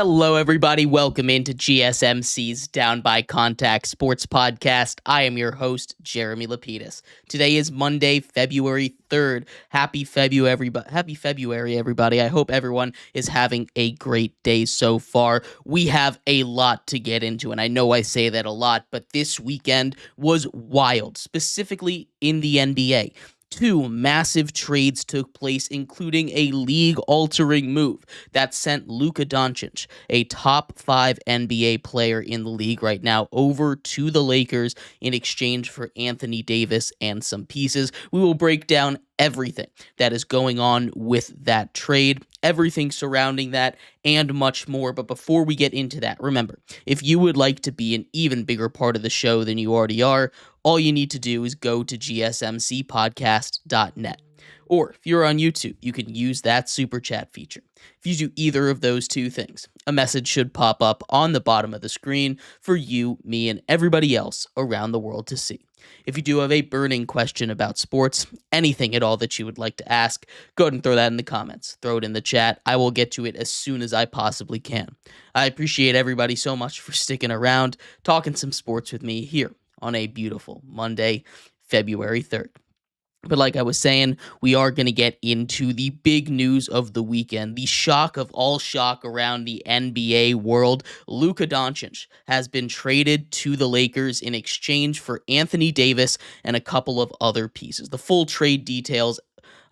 Hello, everybody. Welcome into GSMC's Down by Contact Sports Podcast. I am your host, Jeremy Lapidus. Today is Monday, February 3rd. Happy February, everybody. I hope everyone is having a great day so far. We have a lot to get into, and I know I say that a lot, but this weekend was wild, specifically in the NBA. Two massive trades took place, including a league-altering move that sent Luka Doncic, a top 5 NBA player in the league right now, over to the Lakers in exchange for Anthony Davis and some pieces. We will break down everything that is going on with that trade, everything surrounding that, and much more. But before we get into that, remember, if you would like to be an even bigger part of the show than you already are, all you need to do is go to gsmcpodcast.net. Or if you're on YouTube, you can use that super chat feature. If you do either of those two things, a message should pop up on the bottom of the screen for you, me, and everybody else around the world to see. If you do have a burning question about sports, anything at all that you would like to ask, go ahead and throw that in the comments. Throw it in the chat. I will get to it as soon as I possibly can. I appreciate everybody so much for sticking around, talking some sports with me here on a beautiful Monday, February 3rd. But like I was saying, we are going to get into the big news of the weekend, the shock of all shock around the NBA world. Luka Doncic has been traded to the Lakers in exchange for Anthony Davis and a couple of other pieces. The full trade details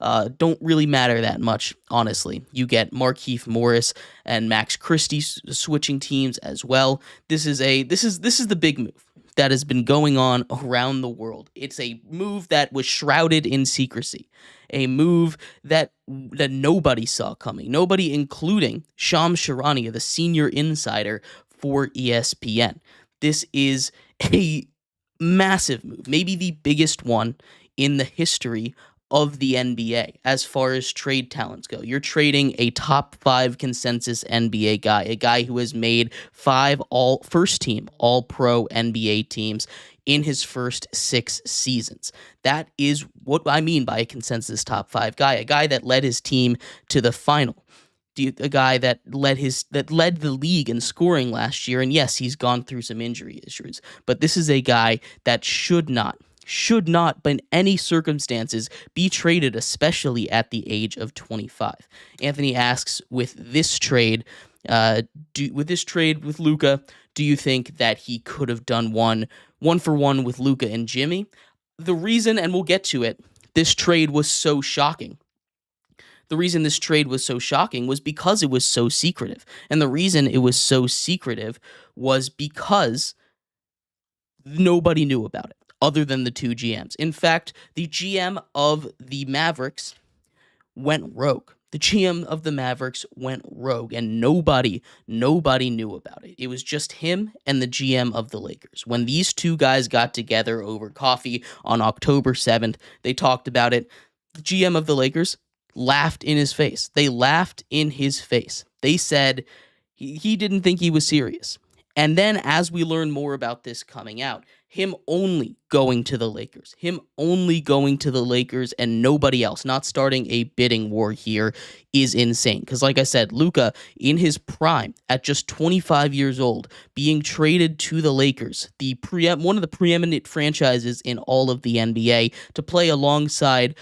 don't really matter that much, honestly. You get Markieff Morris and Max Christie switching teams as well. This is the big move that has been going on around the world. It's a move that was shrouded in secrecy, a move that nobody saw coming, nobody, including Shams Charania, the senior insider for ESPN. This is a massive move, maybe the biggest one in the history of the NBA as far as trade talents go. You're trading a top 5 consensus NBA guy, a guy who has made 5 first-team All-Pro NBA teams in his first 6 seasons. That is what I mean by a consensus top 5 guy, a guy that led his team to the final. A guy that led the league in scoring last year, and yes, he's gone through some injury issues, but this is a guy that should not, by any circumstances, be traded, especially at the age of 25. Anthony asks, with this trade with Luka, do you think that he could have done one for one with Luka and Jimmy? The reason, and we'll get to it, this trade was so shocking. The reason this trade was so shocking was because it was so secretive. And the reason it was so secretive was because nobody knew about it, other than the two GMs. In fact, the GM of the Mavericks went rogue. The GM of the Mavericks went rogue, and nobody knew about it. It was just him and the GM of the Lakers. When these two guys got together over coffee on October 7th, they talked about it. The GM of the Lakers laughed in his face. They laughed in his face. They said he didn't think he was serious. And then as we learn more about this coming out, him only going to the Lakers and nobody else, not starting a bidding war here, is insane. Because like I said, Luka, in his prime, at just 25 years old, being traded to the Lakers, one of the preeminent franchises in all of the NBA, to play alongside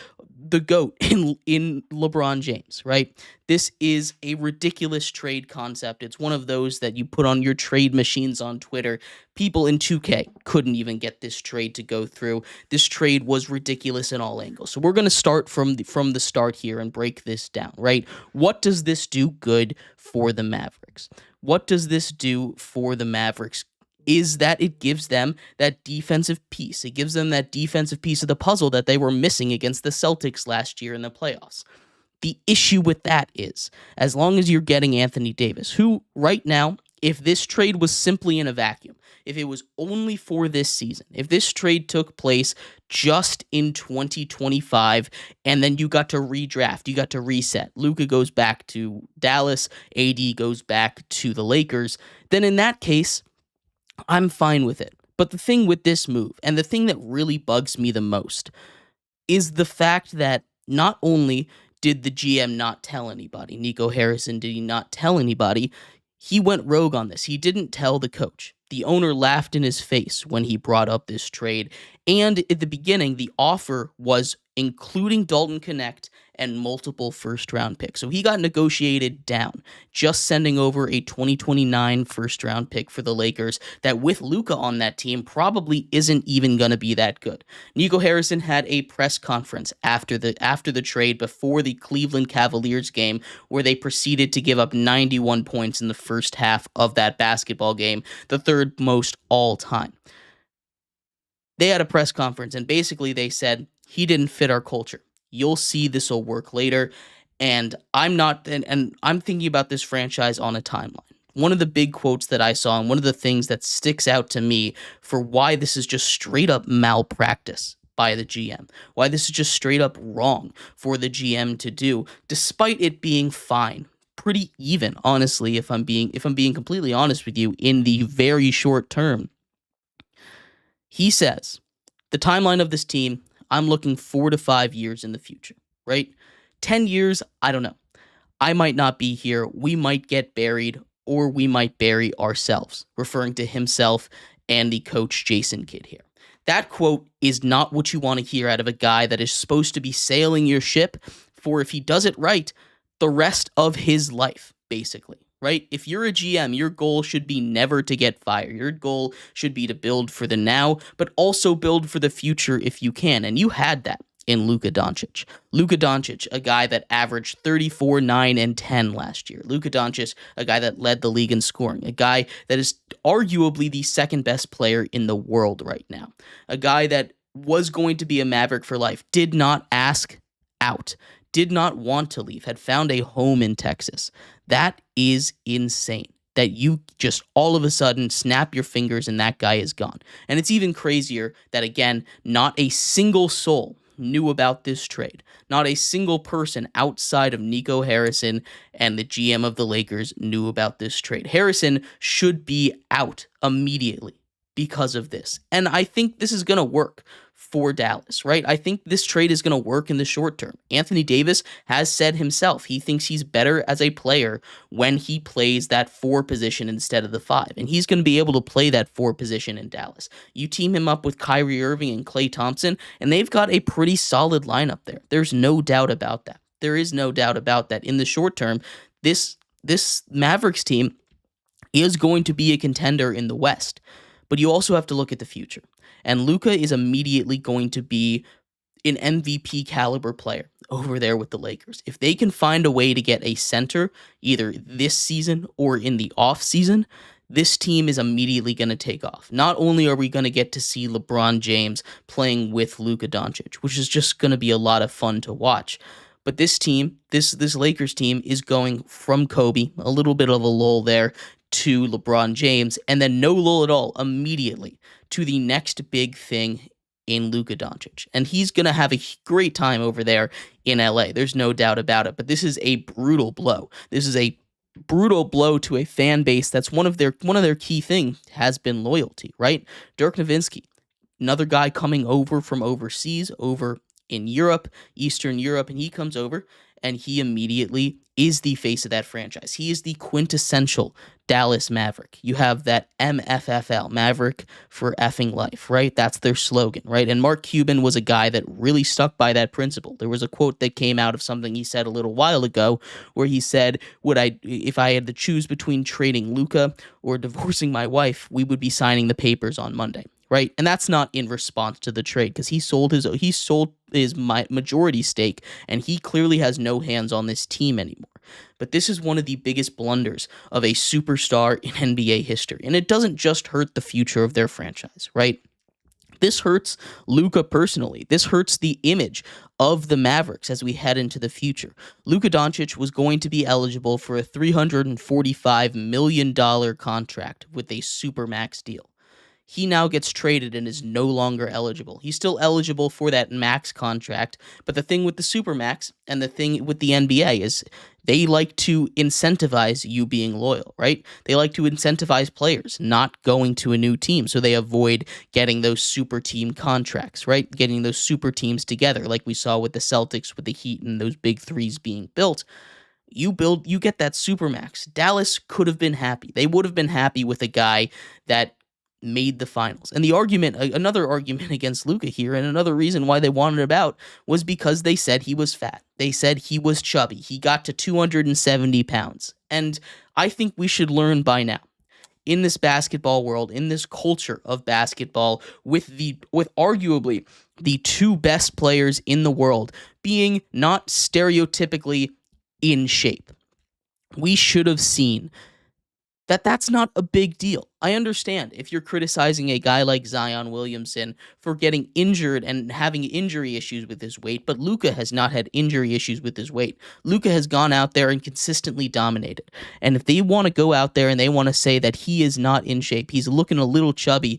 the GOAT in LeBron James, right? This is a ridiculous trade concept. It's one of those that you put on your trade machines on Twitter. People in 2K couldn't even get this trade to go through. This trade was ridiculous in all angles. So we're going to start from the start here and break this down, right? What does this do good for the Mavericks? What does this do for the Mavericks? Is that it gives them that defensive piece. It gives them that defensive piece of the puzzle that they were missing against the Celtics last year in the playoffs. The issue with that is, as long as you're getting Anthony Davis, who right now, if this trade was simply in a vacuum, if it was only for this season, if this trade took place just in 2025, and then you got to redraft, you got to reset, Luka goes back to Dallas, AD goes back to the Lakers, then in that case, I'm fine with it. But the thing with this move, and the thing that really bugs me the most, is the fact that not only did the GM not tell anybody, Nico Harrison, did he not tell anybody, He went rogue on this. He didn't tell the coach. The owner laughed in his face when he brought up this trade. And at the beginning, the offer was including Dalton Connect and multiple first round picks. So he got negotiated down, just sending over a 2029 first round pick for the Lakers that with Luka on that team probably isn't even going to be that good. Nico Harrison had a press conference after the trade before the Cleveland Cavaliers game where they proceeded to give up 91 points in the first half of that basketball game, the third most all time. They had a press conference and basically they said, he didn't fit our culture. You'll see this will work later. And I'm thinking about this franchise on a timeline. One of the big quotes that I saw and one of the things that sticks out to me for why this is just straight up malpractice by the GM, why this is just straight up wrong for the GM to do, despite it being fine, pretty even, honestly, if I'm being completely honest with you, in the very short term. He says, the timeline of this team, I'm looking 4 to 5 years in the future, right? 10 years, I don't know. I might not be here. We might get buried or we might bury ourselves, referring to himself and the coach Jason Kidd here. That quote is not what you want to hear out of a guy that is supposed to be sailing your ship for, if he does it right, the rest of his life, basically. Right? If you're a GM, your goal should be never to get fired. Your goal should be to build for the now, but also build for the future if you can. And you had that in Luka Doncic. Luka Doncic, a guy that averaged 34, 9, and 10 last year. Luka Doncic, a guy that led the league in scoring. A guy that is arguably the second best player in the world right now. A guy that was going to be a Maverick for life, did not ask out, did not want to leave, had found a home in Texas. That is insane that you just all of a sudden snap your fingers and that guy is gone. And it's even crazier that, again, not a single soul knew about this trade. Not a single person outside of Nico Harrison and the GM of the Lakers knew about this trade. Harrison should be out immediately because of this. And I think this is going to work for Dallas, right? I think this trade is going to work in the short term. Anthony Davis has said himself he thinks he's better as a player when he plays that 4 position instead of the 5. And he's going to be able to play that 4 position in Dallas. You team him up with Kyrie Irving and Klay Thompson, and they've got a pretty solid lineup there. There's no doubt about that. There is no doubt about that. In the short term, this Mavericks team is going to be a contender in the West. But you also have to look at the future. And Luka is immediately going to be an MVP caliber player over there with the Lakers. If they can find a way to get a center either this season or in the off season, this team is immediately going to take off. Not only are we going to get to see LeBron James playing with Luka Doncic, which is just going to be a lot of fun to watch, but this team, this Lakers team is going from Kobe, a little bit of a lull there, to LeBron James, and then no lull at all immediately to the next big thing in Luka Doncic. And he's going to have a great time over there in LA. There's no doubt about it. But this is a brutal blow. This is a brutal blow to a fan base that's one of their key things has been loyalty, right? Dirk Nowitzki, another guy coming over from overseas, over in Europe, Eastern Europe, and he comes over and he immediately is the face of that franchise. He is the quintessential Dallas Maverick. You have that MFFL, Maverick for effing life, right? That's their slogan, right? And Mark Cuban was a guy that really stuck by that principle. There was a quote that came out of something he said a little while ago where he said, if I had to choose between trading Luka or divorcing my wife, we would be signing the papers on Monday. Right, and that's not in response to the trade because he sold his majority stake, and he clearly has no hands on this team anymore. But this is one of the biggest blunders of a superstar in NBA history, and it doesn't just hurt the future of their franchise. Right, this hurts Luka personally. This hurts the image of the Mavericks as we head into the future. Luka Doncic was going to be eligible for a $345 million contract with a supermax deal. He now gets traded and is no longer eligible. He's still eligible for that max contract, but the thing with the Supermax and the thing with the NBA is they like to incentivize you being loyal, right? They like to incentivize players not going to a new team, so they avoid getting those super team contracts, right? Getting those super teams together like we saw with the Celtics, with the Heat, and those big threes being built. You get that supermax. Dallas could have been happy. They would have been happy with a guy that made the finals. And the argument, another argument against Luka here, and another reason why they wanted him out was because they said he was fat. They said he was chubby. He got to 270 pounds. And I think we should learn by now, in this basketball world, in this culture of basketball, with arguably the two best players in the world being not stereotypically in shape, we should have seen that that's not a big deal. I understand if you're criticizing a guy like Zion Williamson for getting injured and having injury issues with his weight, but Luka has not had injury issues with his weight. Luka has gone out there and consistently dominated. And if they want to go out there and they want to say that he is not in shape, he's looking a little chubby,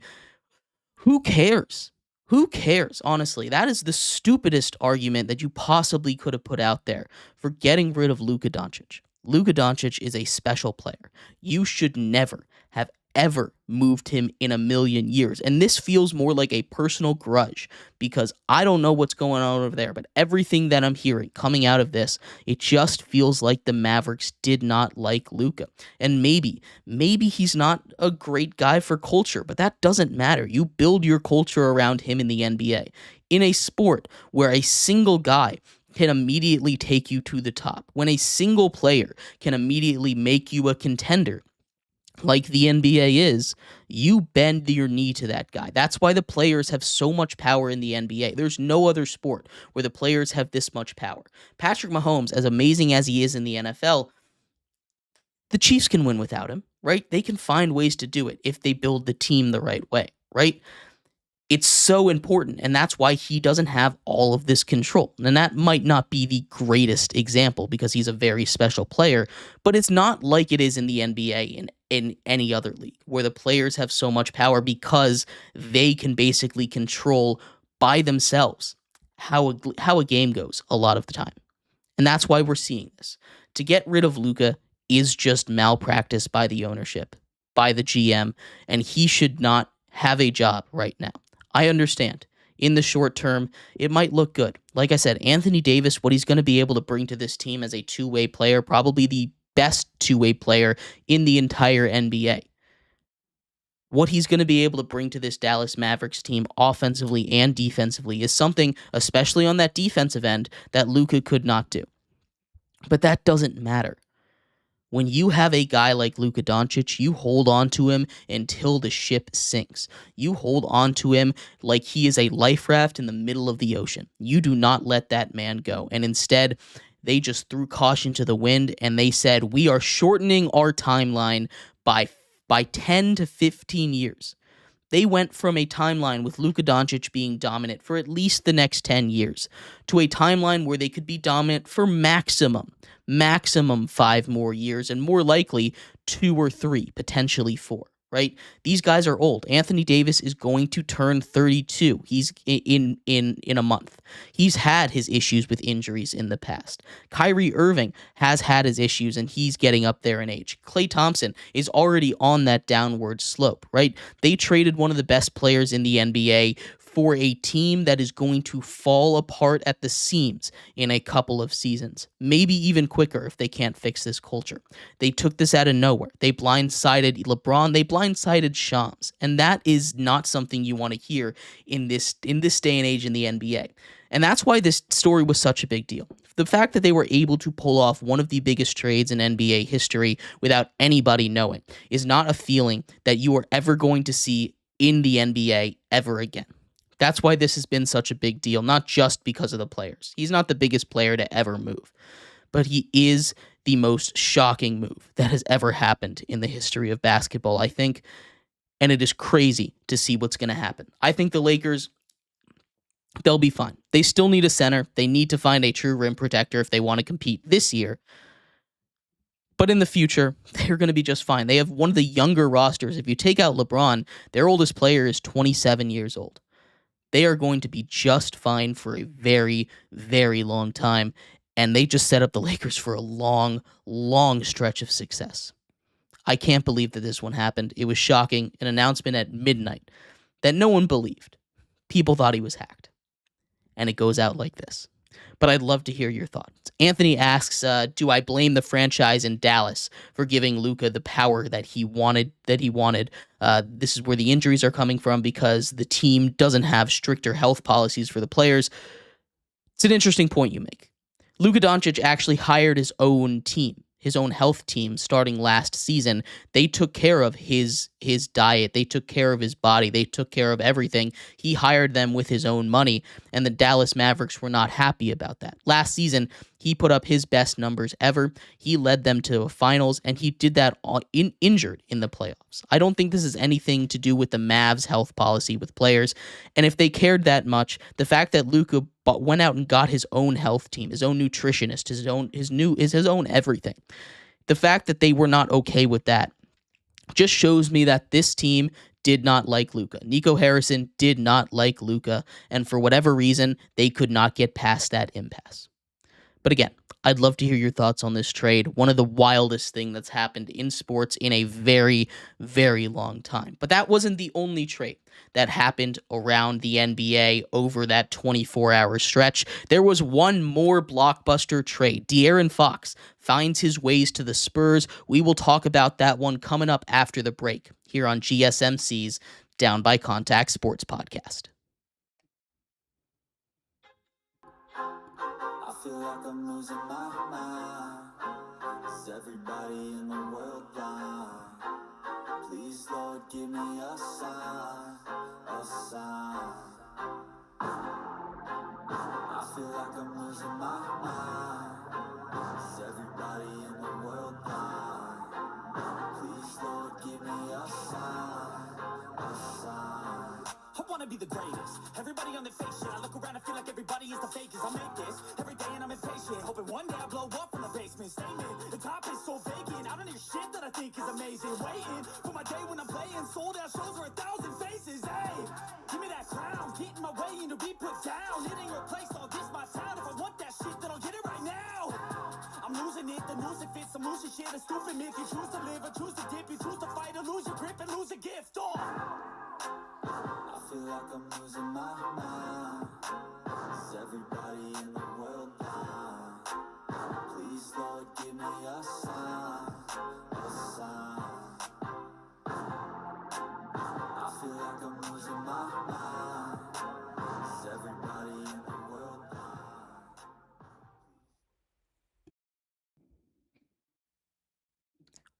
who cares? Who cares? Honestly, that is the stupidest argument that you possibly could have put out there for getting rid of Luka Doncic. Luka Doncic is a special player. You should never have ever moved him in a million years. And this feels more like a personal grudge because I don't know what's going on over there, but everything that I'm hearing coming out of this, it just feels like the Mavericks did not like Luka. And maybe he's not a great guy for culture, but that doesn't matter. You build your culture around him in the NBA. In a sport where a single guy can immediately take you to the top, when a single player can immediately make you a contender, like the NBA is, you bend your knee to that guy. That's why the players have so much power in the NBA. There's no other sport where the players have this much power. Patrick Mahomes, as amazing as he is in the NFL, the Chiefs can win without him, right? They can find ways to do it if they build the team the right way, right? It's so important, and that's why he doesn't have all of this control. And that might not be the greatest example because he's a very special player, but it's not like it is in the NBA in any other league where the players have so much power because they can basically control by themselves how a game goes a lot of the time. And that's why we're seeing this. To get rid of Luka is just malpractice by the ownership, by the GM, and he should not have a job right now. I understand. In the short term, it might look good. Like I said, Anthony Davis, what he's going to be able to bring to this team as a two-way player, probably the best two-way player in the entire NBA. What he's going to be able to bring to this Dallas Mavericks team offensively and defensively is something, especially on that defensive end, that Luka could not do. But that doesn't matter. When you have a guy like Luka Doncic, you hold on to him until the ship sinks. You hold on to him like he is a life raft in the middle of the ocean. You do not let that man go. And instead, they just threw caution to the wind and they said, we are shortening our timeline by 10 to 15 years. They went from a timeline with Luka Doncic being dominant for at least the next 10 years to a timeline where they could be dominant for maximum 5 more years, and more likely 2 or 3, potentially 4, right? These guys are old. Anthony Davis is going to turn 32. He's in a month. He's had his issues with injuries in the past. Kyrie Irving has had his issues, and he's getting up there in age. Klay Thompson is already on that downward slope, right? They traded one of the best players in the NBA for a team that is going to fall apart at the seams in a couple of seasons, maybe even quicker if they can't fix this culture. They took this out of nowhere. They blindsided LeBron. They blindsided Shams, and that is not something you want to hear in this day and age in the NBA. And that's why this story was such a big deal. The fact that they were able to pull off one of the biggest trades in NBA history without anybody knowing is not a feeling that you are ever going to see in the NBA ever again. That's why this has been such a big deal, not just because of the players. He's not the biggest player to ever move, but he is the most shocking move that has ever happened in the history of basketball, I think, and it is crazy to see what's going to happen. I think the Lakers, they'll be fine. They still need a center. They need to find a true rim protector if they want to compete this year. But in the future, they're going to be just fine. They have one of the younger rosters. If you take out LeBron, their oldest player is 27 years old. They are going to be just fine for a very, very long time, and they just set up the Lakers for a long, long stretch of success. I can't believe that this one happened. It was shocking. An announcement at midnight that no one believed. People thought he was hacked. And it goes out like this. but I'd love to hear your thoughts. Anthony asks, do I blame the franchise in Dallas for giving Luka the power that he wanted? This is where the injuries are coming from because the team doesn't have stricter health policies for the players. It's an interesting point you make. Luka Doncic actually hired his own team, his own health team starting last season. They took care of his diet. They took care of his body. They took care of everything. He hired them with his own money, and the Dallas Mavericks were not happy about that. Last season, he put up his best numbers ever. He led them to a finals, and he did that injured in the playoffs. I don't think this has anything to do with the Mavs' health policy with players, and if they cared that much, the fact that Luka went out and got his own health team, his own nutritionist, his own everything. The fact that they were not okay with that just shows me that this team did not like Luka. Nico Harrison did not like Luka, and for whatever reason, they could not get past that impasse. But again, I'd love to hear your thoughts on this trade. One of the wildest thing that's happened in sports in a very, very long time. But that wasn't the only trade that happened around the NBA over that 24-hour stretch. There was one more blockbuster trade. De'Aaron Fox finds his ways to the Spurs. We will talk about that one coming up after the break here on GSMC's Down by Contact Sports Podcast. I feel like I'm losing my mind. Is everybody in the world blind? Please, Lord, give me a sign, a sign. I feel like I'm losing my mind. Is everybody in the world blind? Please, Lord, give me a sign, a sign. I wanna be the greatest. Everybody on their face shit. I look around and feel like everybody is the fakest. I make this every day and I'm impatient. Hoping one day I blow up from the basement. Statement, the top is so vacant. I don't hear shit that I think is amazing. Waiting for my day when I'm playing. Sold out shows for 1,000 faces. Hey, give me that crown. Get in my way and to be put down. It ain't your place, all this my town. If I want that shit, then I'll get it right now. I'm losing it, the noose it fits. I'm losing shit, a stupid myth. You choose to live or choose to dip. You choose to fight or lose your grip and lose a gift. I feel like I'm losing my mind. Is everybody in the world blind? Please, Lord, give me a sign, a sign. I feel like I'm losing my mind. Is everybody in the world blind?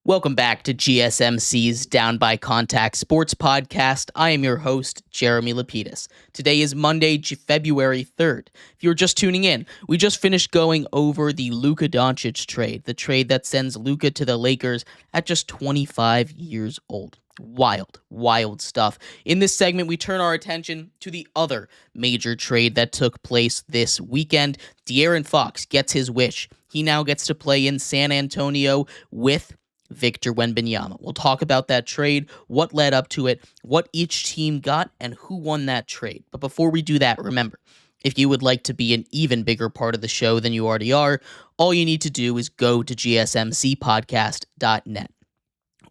Welcome back to GSMC's Down by Contact Sports Podcast. I am your host, Jeremy Lapidus. Today is Monday, February 3rd. If you're just tuning in, we just finished going over the Luka Doncic trade, the trade that sends Luka to the Lakers at just 25 years old. Wild, wild stuff. In this segment, we turn our attention to the other major trade that took place this weekend. De'Aaron Fox gets his wish. He now gets to play in San Antonio with Victor Wembanyama. We'll talk about that trade, what led up to it, what each team got, and who won that trade. But before we do that, remember, if you would like to be an even bigger part of the show than you already are, all you need to do is go to gsmcpodcast.net.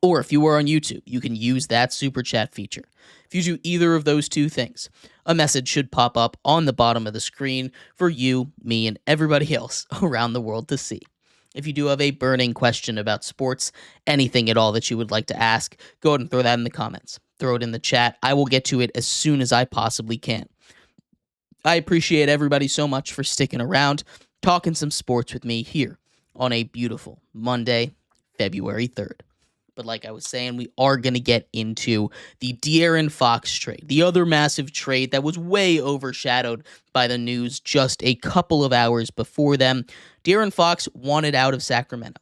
Or if you are on YouTube, you can use that super chat feature. If you do either of those two things, a message should pop up on the bottom of the screen for you, me, and everybody else around the world to see. If you do have a burning question about sports, anything at all that you would like to ask, go ahead and throw that in the comments. Throw it in the chat. I will get to it as soon as I possibly can. I appreciate everybody so much for sticking around, talking some sports with me here on a beautiful Monday, February 3rd. But like I was saying, we are going to get into the De'Aaron Fox trade, the other massive trade that was way overshadowed by the news just a couple of hours before them. De'Aaron Fox wanted out of Sacramento,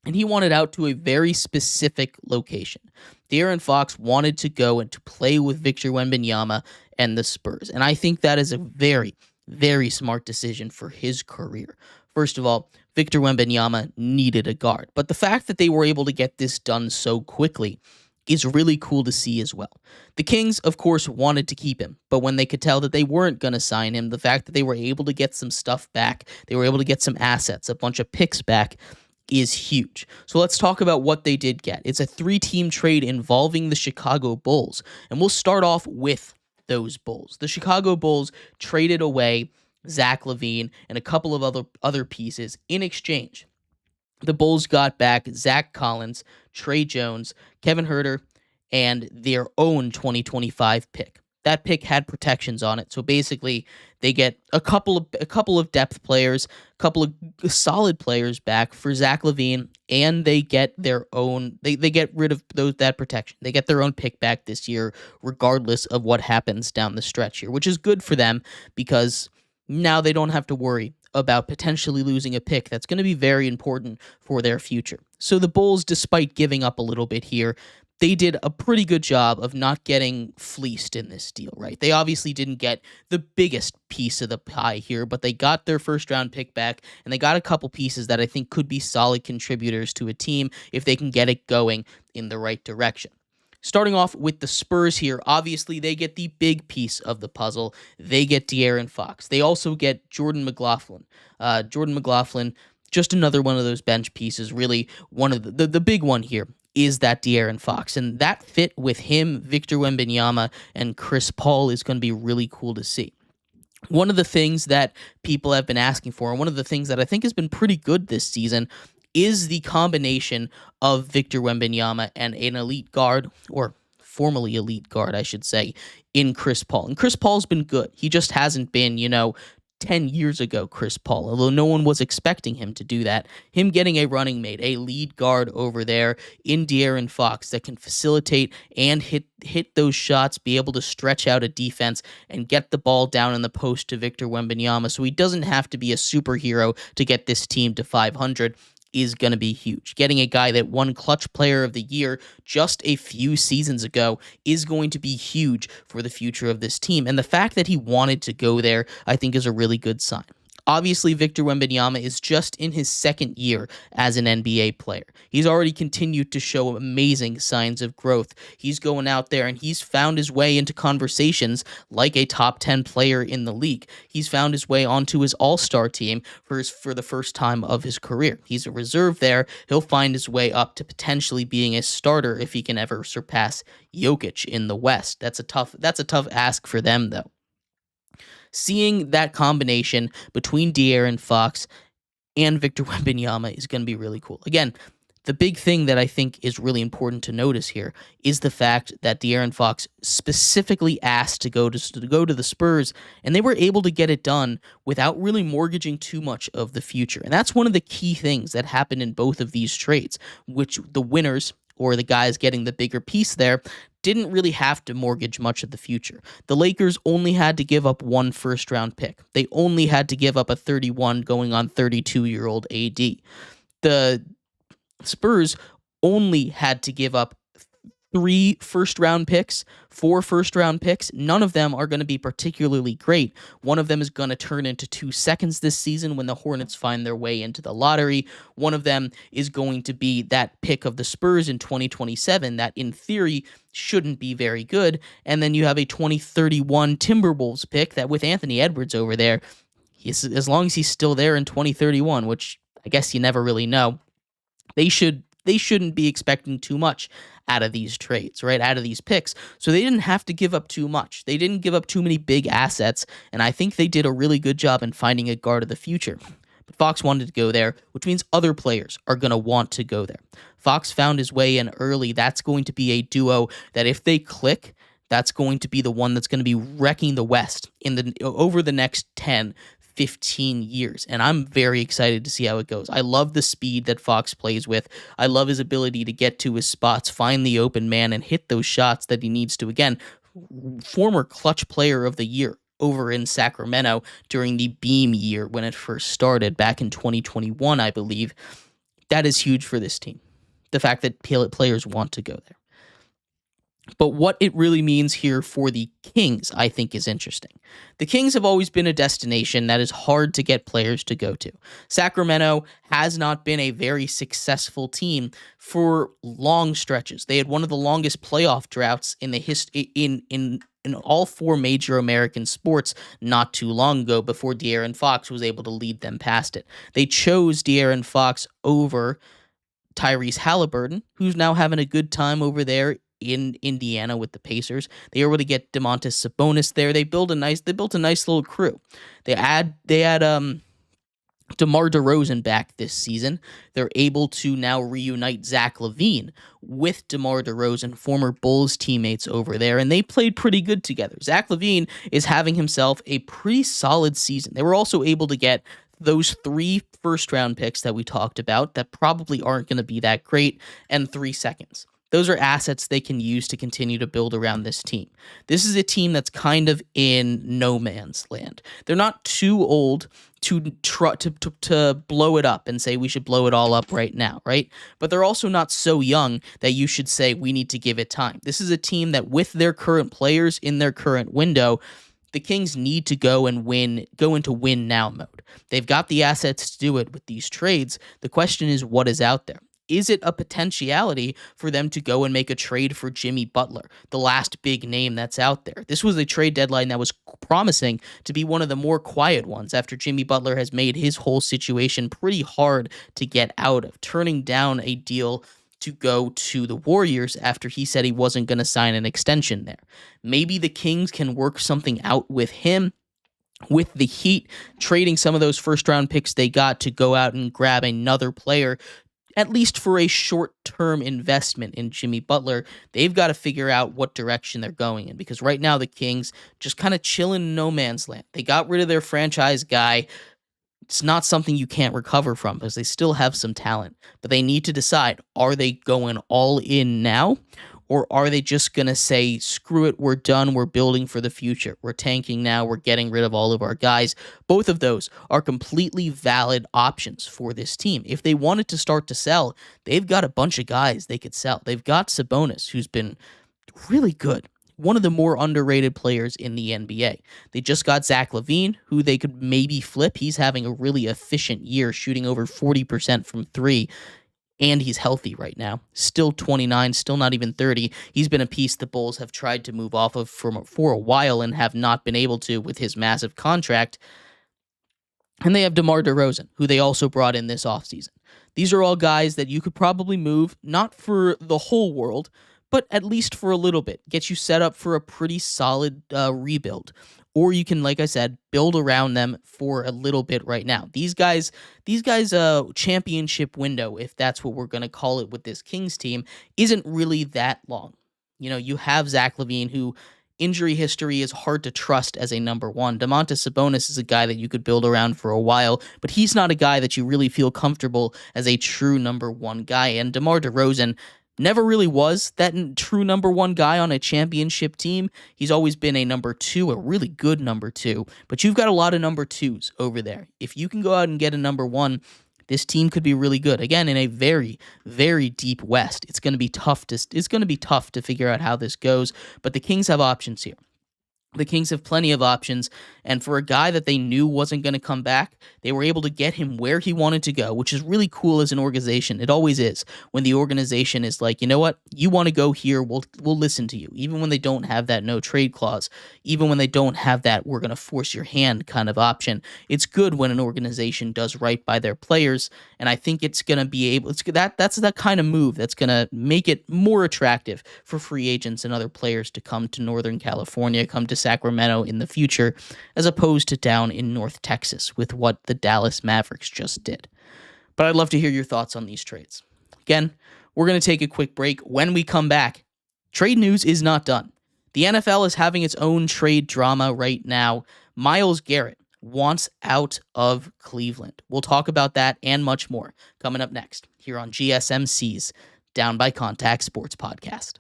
and he wanted out to a very specific location. De'Aaron Fox wanted to go and to play with Victor Wembanyama and the Spurs, and I think that is a very, very smart decision for his career. First of all, Victor Wembanyama needed a guard, but the fact that they were able to get this done so quickly is really cool to see as well. The Kings, of course, wanted to keep him, but when they could tell that they weren't going to sign him, the fact that they were able to get some stuff back, they were able to get some assets, a bunch of picks back, is huge. So let's talk about what they did get. It's a 3-team trade involving the Chicago Bulls, and we'll start off with those Bulls. The Chicago Bulls traded away Zach LaVine, and a couple of other pieces. In exchange, the Bulls got back Zach Collins, Trey Jones, Kevin Herter, and their own 2025 pick. That pick had protections on it, so basically they get a couple of depth players, a couple of solid players back for Zach LaVine, and they get their own. They get rid of that protection. They get their own pick back this year, regardless of what happens down the stretch here, which is good for them because now they don't have to worry about potentially losing a pick that's going to be very important for their future. So the Bulls, despite giving up a little bit here, they did a pretty good job of not getting fleeced in this deal, right? They obviously didn't get the biggest piece of the pie here, but they got their first round pick back, and they got a couple pieces that I think could be solid contributors to a team if they can get it going in the right direction. Starting off with the Spurs here, obviously they get the big piece of the puzzle. They get De'Aaron Fox. They also get Jordan McLaughlin. Jordan McLaughlin, just another one of those bench pieces. Really, one of the big one here is that De'Aaron Fox. And that fit with him, Victor Wembanyama, and Chris Paul is going to be really cool to see. One of the things that people have been asking for, and one of the things that I think has been pretty good this season, is the combination of Victor Wembanyama and an elite guard, or formerly elite guard, I should say, in Chris Paul. And Chris Paul's been good. He just hasn't been, 10 years ago, Chris Paul, although no one was expecting him to do that. Him getting a running mate, a lead guard over there in De'Aaron Fox that can facilitate and hit those shots, be able to stretch out a defense and get the ball down in the post to Victor Wembanyama so he doesn't have to be a superhero to get this team to 500. Is going to be huge. Getting a guy that won Clutch Player of the Year just a few seasons ago is going to be huge for the future of this team. And the fact that he wanted to go there, I think, is a really good sign. Obviously, Victor Wembanyama is just in his second year as an NBA player. He's already continued to show amazing signs of growth. He's going out there and he's found his way into conversations like a top 10 player in the league. He's found his way onto his all-star team for the first time of his career. He's a reserve there. He'll find his way up to potentially being a starter if he can ever surpass Jokic in the West. That's a tough ask for them, though. Seeing that combination between De'Aaron Fox and Victor Wembanyama is going to be really cool. Again, the big thing that I think is really important to notice here is the fact that De'Aaron Fox specifically asked to go to the Spurs, and they were able to get it done without really mortgaging too much of the future. And that's one of the key things that happened in both of these trades, which the winners, or the guys getting the bigger piece there, didn't really have to mortgage much of the future. The Lakers only had to give up one first-round pick. They only had to give up a 31 going on 32-year-old AD. The Spurs only had to give up 3 first-round picks, 4 first-round picks. None of them are going to be particularly great. One of them is going to turn into 2 seconds this season when the Hornets find their way into the lottery. One of them is going to be that pick of the Spurs in 2027 that, in theory, shouldn't be very good. And then you have a 2031 Timberwolves pick that, with Anthony Edwards over there, as long as he's still there in 2031, which I guess you never really know, they shouldn't be expecting too much out of these trades, right? Out of these picks. So they didn't have to give up too much. They didn't give up too many big assets, and I think they did a really good job in finding a guard of the future. But Fox wanted to go there, which means other players are going to want to go there. Fox found his way in early. That's going to be a duo that, if they click, that's going to be the one that's going to be wrecking the West over the next 10, 15 years. And I'm very excited to see how it goes. I love the speed that Fox plays with. I love his ability to get to his spots, find the open man, and hit those shots that he needs to. Again, former Clutch Player of the Year over in Sacramento during the Beam year when it first started back in 2021, I believe. That is huge for this team. The fact that players want to go there. But what it really means here for the Kings, I think, is interesting. The Kings have always been a destination that is hard to get players to go to. Sacramento has not been a very successful team for long stretches. They had one of the longest playoff droughts in the in all 4 major American sports not too long ago, before De'Aaron Fox was able to lead them past it. They chose De'Aaron Fox over Tyrese Halliburton, who's now having a good time over there in Indiana with the Pacers. They were able to get Domantas Sabonis there. They built a nice little crew. They had DeMar DeRozan back this season. They're able to now reunite Zach LaVine with DeMar DeRozan, former Bulls teammates over there, and they played pretty good together. Zach LaVine is having himself a pretty solid season. They were also able to get those 3 first-round picks that we talked about that probably aren't going to be that great, and 3 seconds. Those are assets they can use to continue to build around this team. This is a team that's kind of in no man's land. They're not too old to blow it up and say we should blow it all up right now, right? But they're also not so young that you should say we need to give it time. This is a team that with their current players in their current window, the Kings need to go into win now mode. They've got the assets to do it with these trades. The question is, what is out there? Is it a potentiality for them to go and make a trade for Jimmy Butler, the last big name that's out there? This was a trade deadline that was promising to be one of the more quiet ones after Jimmy Butler has made his whole situation pretty hard to get out of, turning down a deal to go to the Warriors after he said he wasn't going to sign an extension there. Maybe the Kings can work something out with him, with the Heat, trading some of those first-round picks they got to go out and grab another player, at least for a short-term investment in Jimmy Butler. They've got to figure out what direction they're going in, because right now the Kings just kind of chilling in no man's land. They got rid of their franchise guy. It's not something you can't recover from because they still have some talent, but they need to decide, are they going all in now, or are they just going to say, screw it, we're done, we're building for the future, we're tanking now, we're getting rid of all of our guys? Both of those are completely valid options for this team. If they wanted to start to sell, they've got a bunch of guys they could sell. They've got Sabonis, who's been really good, one of the more underrated players in the NBA. They just got Zach LaVine, who they could maybe flip. He's having a really efficient year, shooting over 40% from 3, and he's healthy right now. Still 29, still not even 30. He's been a piece the Bulls have tried to move off of for a while and have not been able to with his massive contract. And they have DeMar DeRozan, who they also brought in this offseason. These are all guys that you could probably move, not for the whole world, but at least for a little bit, get you set up for a pretty solid rebuild. Or you can, like I said, build around them for a little bit right now. These guys' championship window, if that's what we're going to call it with this Kings team, isn't really that long. You know, you have Zach LaVine, who injury history is hard to trust as a number one. Domantas Sabonis is a guy that you could build around for a while, but he's not a guy that you really feel comfortable as a true number one guy. And DeMar DeRozan never really was that true number one guy on a championship team. He's always been a number 2, a really good number 2. But you've got a lot of number 2s over there. If you can go out and get a number 1, this team could be really good. Again, in a very, very deep West, it's going to be tough to figure out how this goes. But the Kings have options here. The Kings have plenty of options, and for a guy that they knew wasn't going to come back, they were able to get him where he wanted to go, which is really cool as an organization. It always is when the organization is like, you know what, you want to go here, we'll listen to you, even when they don't have that no trade clause, even when they don't have that we're going to force your hand kind of option. It's good when an organization does right by their players, and I think it's going to be able. That's that kind of move that's going to make it more attractive for free agents and other players to come to Northern California, come to Sacramento in the future, as opposed to down in North Texas with what the Dallas Mavericks just did. But I'd love to hear your thoughts on these trades. Again, we're going to take a quick break. When we come back, trade news is not done. The NFL is having its own trade drama right now. Myles Garrett wants out of Cleveland. We'll talk about that and much more coming up next here on GSMC's Down by Contact Sports Podcast.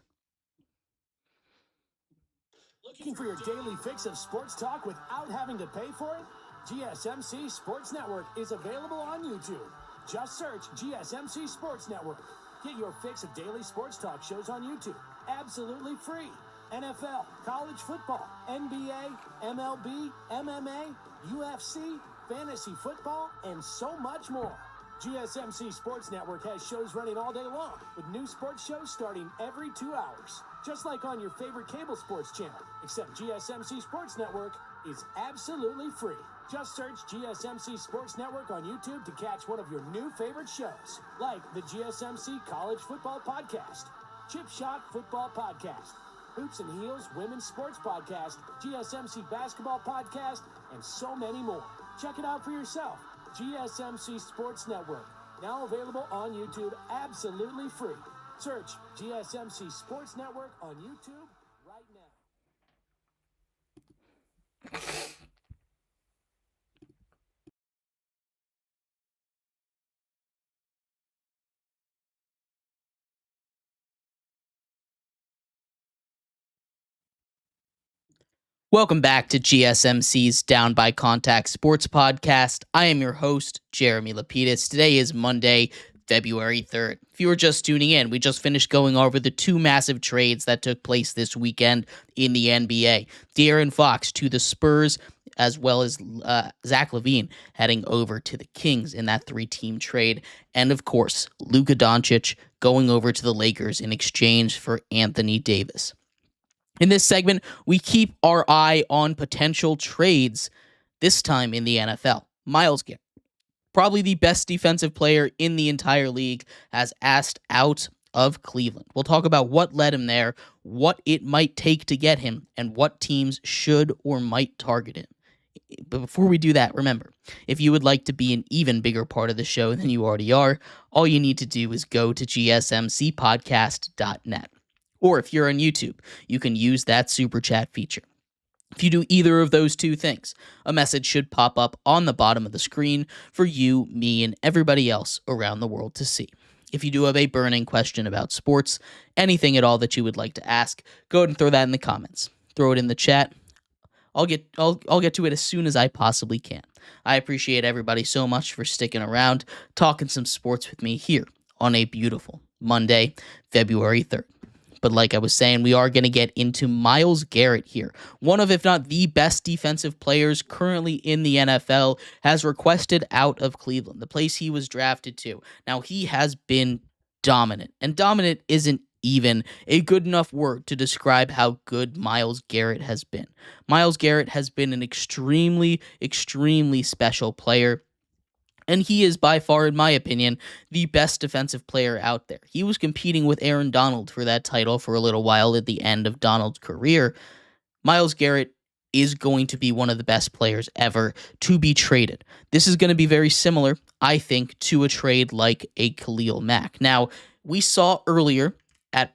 Looking for your daily fix of sports talk without having to pay for it? GSMC Sports Network is available on YouTube. Just search GSMC Sports Network. Get your fix of daily sports talk shows on YouTube. Absolutely free. NFL, college football, NBA, MLB, MMA, UFC, fantasy football, and so much more. GSMC Sports Network has shows running all day long, with new sports shows starting every 2 hours. Just like on your favorite cable sports channel, except GSMC Sports Network is absolutely free. Just search GSMC Sports Network on YouTube to catch one of your new favorite shows, like the GSMC College Football Podcast, Chip Shot Football Podcast, Hoops and Heels Women's Sports Podcast, GSMC Basketball Podcast, and so many more. Check it out for yourself. GSMC Sports Network, now available on YouTube absolutely free. Search GSMC Sports Network on YouTube right now. Welcome back to GSMC's Down by Contact Sports Podcast. I am your host, Jeremy Lapidus. Today is Monday, February 3rd. If you were just tuning in, we just finished going over the two massive trades that took place this weekend in the NBA. De'Aaron Fox to the Spurs, as well as Zach LaVine heading over to the Kings in that three-team trade. And, of course, Luka Doncic going over to the Lakers in exchange for Anthony Davis. In this segment, we keep our eye on potential trades, this time in the NFL. Myles Garrett, probably the best defensive player in the entire league, has asked out of Cleveland. We'll talk about what led him there, what it might take to get him, and what teams should or might target him. But before we do that, remember, if you would like to be an even bigger part of the show than you already are, all you need to do is go to gsmcpodcast.net. Or if you're on YouTube, you can use that super chat feature. If you do either of those two things, a message should pop up on the bottom of the screen for you, me, and everybody else around the world to see. If you do have a burning question about sports, anything at all that you would like to ask, go ahead and throw that in the comments. Throw it in the chat. I'll get to it as soon as I possibly can. I appreciate everybody so much for sticking around, talking some sports with me here on a beautiful Monday, February 3rd. But like I was saying, we are going to get into Myles Garrett here. One of, if not the best defensive players currently in the NFL, has requested out of Cleveland, the place he was drafted to. Now, he has been dominant, and dominant isn't even a good enough word to describe how good Myles Garrett has been. Myles Garrett has been an extremely, extremely special player. And he is by far, in my opinion, the best defensive player out there. He was competing with Aaron Donald for that title for a little while at the end of Donald's career. Myles Garrett is going to be one of the best players ever to be traded. This is going to be very similar, I think, to a trade like a Khalil Mack. Now, we saw earlier at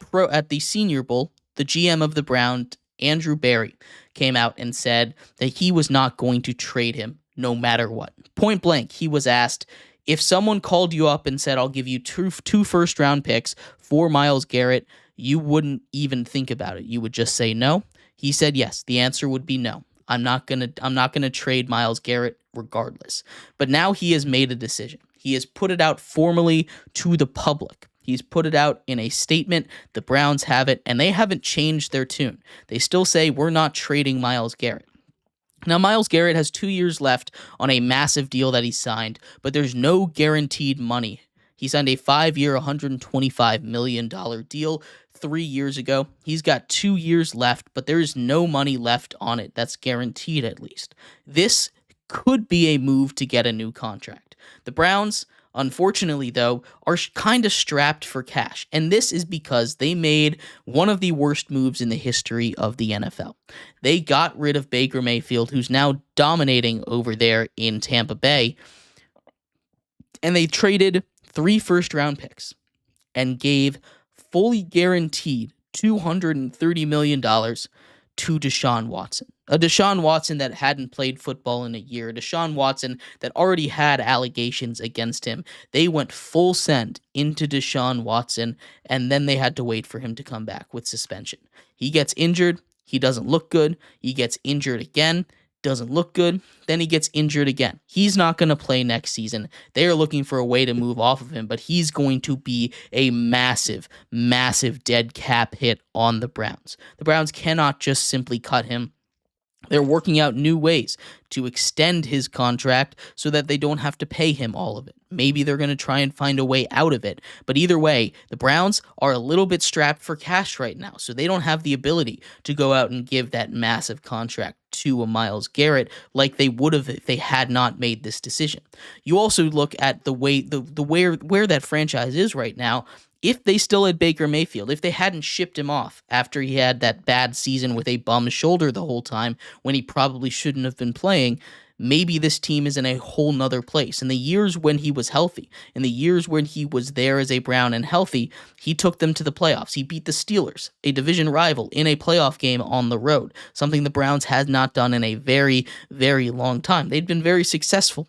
the Senior Bowl, the GM of the Browns, Andrew Berry, came out and said that he was not going to trade him no matter what. Point blank, he was asked, if someone called you up and said, I'll give you two first-round picks for Myles Garrett, you wouldn't even think about it. You would just say no. He said yes. The answer would be no. I'm not gonna trade Myles Garrett regardless. But now he has made a decision. He has put it out formally to the public. He's put it out in a statement. The Browns have it, and they haven't changed their tune. They still say, we're not trading Myles Garrett. Now, Myles Garrett has 2 years left on a massive deal that he signed, but there's no guaranteed money. He signed a 5-year, $125 million deal 3 years ago. He's got 2 years left, but there is no money left on it. That's guaranteed, at least. This could be a move to get a new contract. The Browns, unfortunately, though, are kind of strapped for cash, and this is because they made one of the worst moves in the history of the NFL. They got rid of Baker Mayfield, who's now dominating over there in Tampa Bay, and they traded 3 first-round picks and gave fully guaranteed $230 million to Deshaun Watson. A Deshaun Watson that hadn't played football in a year. A Deshaun Watson that already had allegations against him. They went full send into Deshaun Watson, and then they had to wait for him to come back with suspension. He gets injured. He doesn't look good. He gets injured again. Doesn't look good. Then he gets injured again. He's not going to play next season. They are looking for a way to move off of him, but he's going to be a massive, massive dead cap hit on the Browns. The Browns cannot just simply cut him. They're working out new ways to extend his contract so that they don't have to pay him all of it. Maybe they're going to try and find a way out of it. But either way, the Browns are a little bit strapped for cash right now, so they don't have the ability to go out and give that massive contract to a Myles Garrett like they would have if they had not made this decision. You also look at the way where that franchise is right now. if they still had Baker Mayfield, if they hadn't shipped him off after he had that bad season with a bum shoulder the whole time when he probably shouldn't have been playing, maybe this team is in a whole nother place. In the years when he was healthy, in the years when he was there as a Brown and healthy, he took them to the playoffs. He beat the Steelers, a division rival, in a playoff game on the road, something the Browns had not done in a very, very long time. They'd been very successful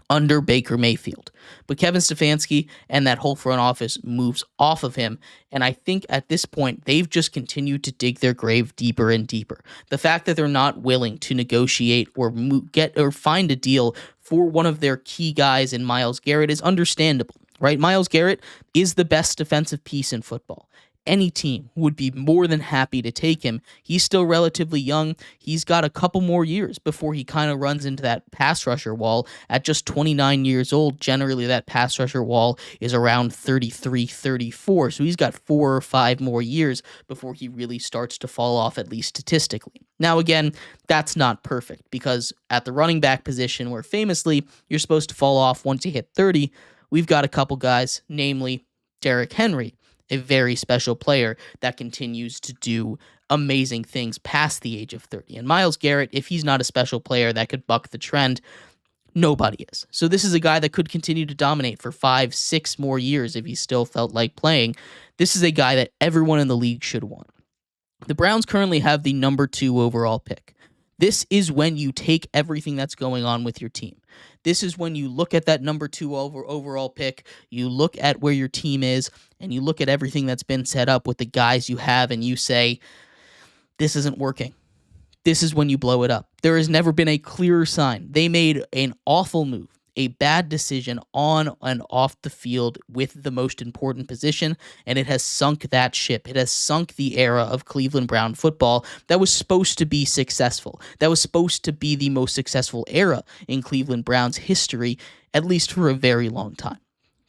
under Baker Mayfield. But Kevin Stefanski and that whole front office moves off of him. And I think at this point, they've just continued to dig their grave deeper and deeper. The fact that they're not willing to negotiate or get or find a deal for one of their key guys in Myles Garrett is understandable, right? Myles Garrett is the best defensive piece in football. Any team would be more than happy to take him. He's still relatively young. He's got a couple more years before he kind of runs into that pass rusher wall. At just 29 years old, generally that pass rusher wall is around 33, 34. So he's got 4 or 5 more years before he really starts to fall off, at least statistically. Now, again, that's not perfect because at the running back position, where famously you're supposed to fall off once you hit 30, we've got a couple guys, namely Derrick Henry, a very special player that continues to do amazing things past the age of 30. And Myles Garrett, if he's not a special player that could buck the trend, nobody is. So this is a guy that could continue to dominate for 5, 6 more years if he still felt like playing. This is a guy that everyone in the league should want. The Browns currently have the number 2 overall pick. This is when you take everything that's going on with your team. This is when you look at that number 2 overall pick, you look at where your team is, and you look at everything that's been set up with the guys you have, and you say, this isn't working. This is when you blow it up. There has never been a clearer sign. They made an awful move, a bad decision on and off the field with the most important position, and it has sunk that ship. It has sunk the era of Cleveland Brown football that was supposed to be successful. That was supposed to be the most successful era in Cleveland Browns history, at least for a very long time.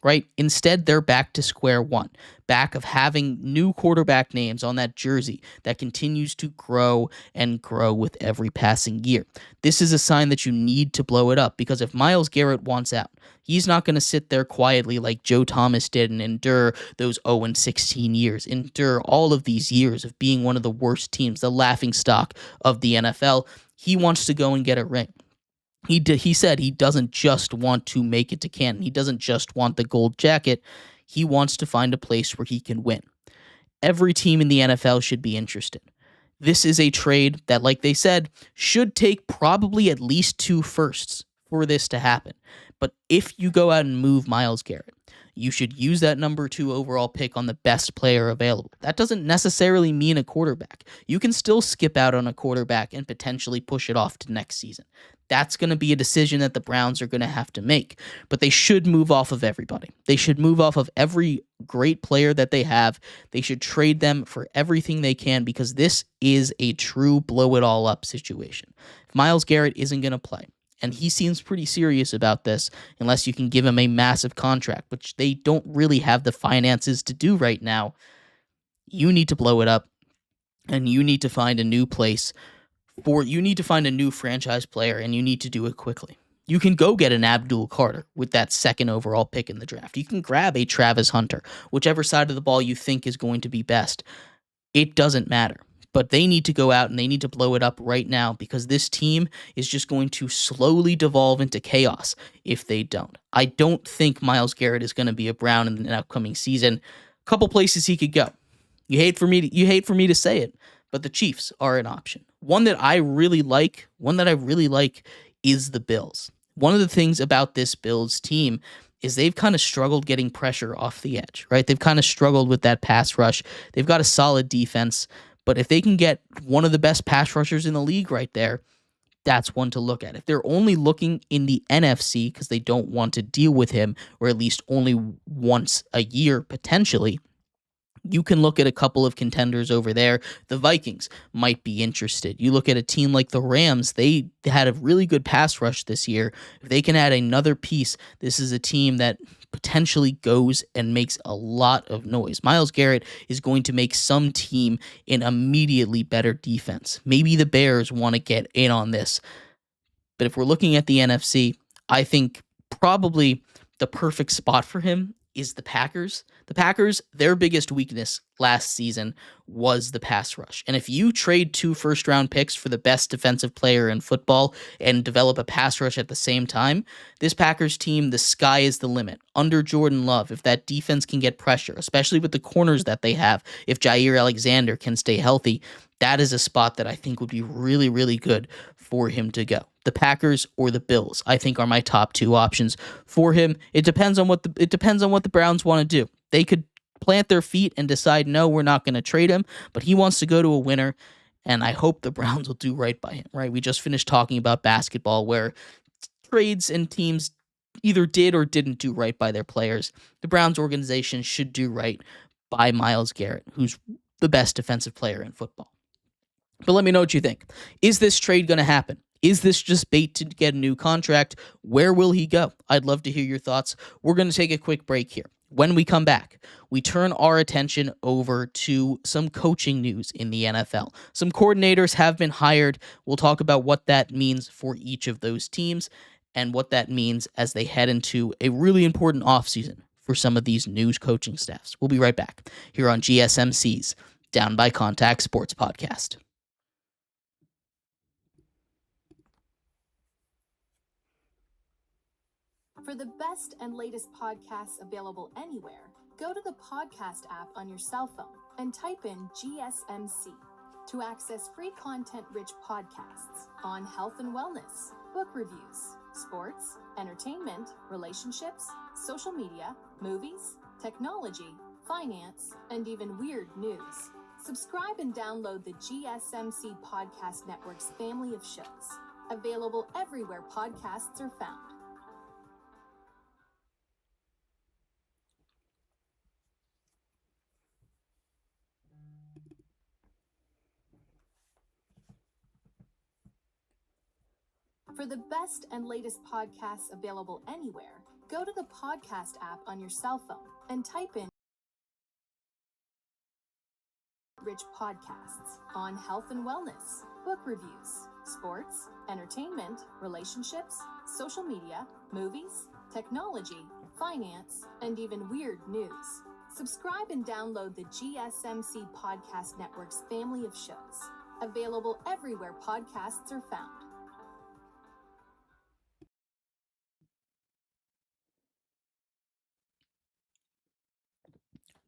Right? Instead, they're back to square one, back of having new quarterback names on that jersey that continues to grow and grow with every passing year. This is a sign that you need to blow it up because if Myles Garrett wants out, he's not going to sit there quietly like Joe Thomas did and endure those 0-16 years, endure all of these years of being one of the worst teams, the laughingstock of the NFL. He wants to go and get a ring. He said he doesn't just want to make it to Canton. He doesn't just want the gold jacket. He wants to find a place where he can win. Every team in the NFL should be interested. This is a trade that, like they said, should take probably at least 2 firsts for this to happen. But if you go out and move Myles Garrett, you should use that number 2 overall pick on the best player available. That doesn't necessarily mean a quarterback. You can still skip out on a quarterback and potentially push it off to next season. That's going to be a decision that the Browns are going to have to make. But they should move off of everybody. They should move off of every great player that they have. They should trade them for everything they can because this is a true blow-it-all-up situation. If Myles Garrett isn't going to play, and he seems pretty serious about this unless you can give him a massive contract, which they don't really have the finances to do right now, you need to blow it up, and you need to find a new place. You need to find a new franchise player, and you need to do it quickly. You can go get an Abdul Carter with that 2nd overall pick in the draft. You can grab a Travis Hunter, whichever side of the ball you think is going to be best. It doesn't matter. But they need to go out and they need to blow it up right now because this team is just going to slowly devolve into chaos if they don't. I don't think Myles Garrett is going to be a Brown in the upcoming season. A couple places he could go. You hate for me to say it, but the Chiefs are an option. One that I really like is the Bills. One of the things about this Bills team is they've kind of struggled getting pressure off the edge, right? They've kind of struggled with that pass rush. They've got a solid defense, but if they can get one of the best pass rushers in the league right there, that's one to look at. If they're only looking in the NFC because they don't want to deal with him, or at least only once a year potentially, you can look at a couple of contenders over there. The Vikings might be interested. You look at a team like the Rams. They had a really good pass rush this year. If they can add another piece, this is a team that potentially goes and makes a lot of noise. Myles Garrett is going to make some team an immediately better defense. Maybe the Bears want to get in on this. But if we're looking at the NFC, I think probably the perfect spot for him is the Packers. The Packers, their biggest weakness last season was the pass rush. And if you trade 2 first-round picks for the best defensive player in football and develop a pass rush at the same time, this Packers team, the sky is the limit. Under Jordan Love, if that defense can get pressure, especially with the corners that they have, if Jair Alexander can stay healthy, that is a spot that I think would be really, really good for him to go. The Packers or the Bills, I think, are my top 2 options for him. It depends on what the Browns want to do. They could plant their feet and decide, no, we're not going to trade him, but he wants to go to a winner, and I hope the Browns will do right by him, right? We just finished talking about basketball where trades and teams either did or didn't do right by their players. The Browns organization should do right by Myles Garrett, who's the best defensive player in football. But let me know what you think. Is this trade going to happen? Is this just bait to get a new contract? Where will he go? I'd love to hear your thoughts. We're going to take a quick break here. When we come back, we turn our attention over to some coaching news in the NFL. Some coordinators have been hired. We'll talk about what that means for each of those teams and what that means as they head into a really important offseason for some of these new coaching staffs. We'll be right back here on GSMC's Down by Contact Sports Podcast. For the best and latest podcasts available anywhere, go to the podcast app on your cell phone and type in GSMC to access free content-rich podcasts on health and wellness, book reviews, sports, entertainment, relationships, social media, movies, technology, finance, and even weird news. Subscribe and download the GSMC Podcast Network's family of shows, available everywhere podcasts are found. For the best and latest podcasts available anywhere, go to the podcast app on your cell phone and type in rich podcasts on health and wellness, book reviews, sports, entertainment, relationships, social media, movies, technology, finance, and even weird news. Subscribe and download the GSMC Podcast Network's family of shows, available everywhere podcasts are found.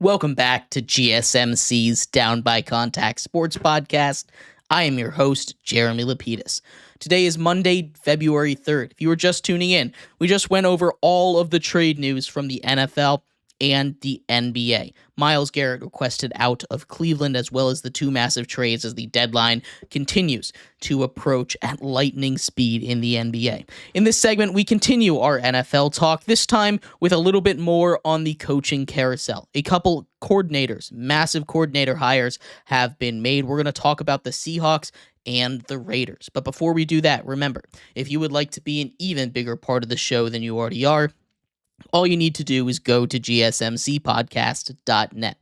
Welcome back to GSMC's Down by Contact Sports Podcast. I am your host, Jeremy Lapidus. Today is Monday, February 3rd. If you were just tuning in, we just went over all of the trade news from the NFL and the NBA. Myles Garrett requested out of Cleveland, as well as the 2 massive trades as the deadline continues to approach at lightning speed in the NBA. In this segment, we continue our NFL talk, this time with a little bit more on the coaching carousel. A couple coordinators, massive coordinator hires have been made. We're going to talk about the Seahawks and the Raiders. But before we do that, remember, if you would like to be an even bigger part of the show than you already are, all you need to do is go to gsmcpodcast.net.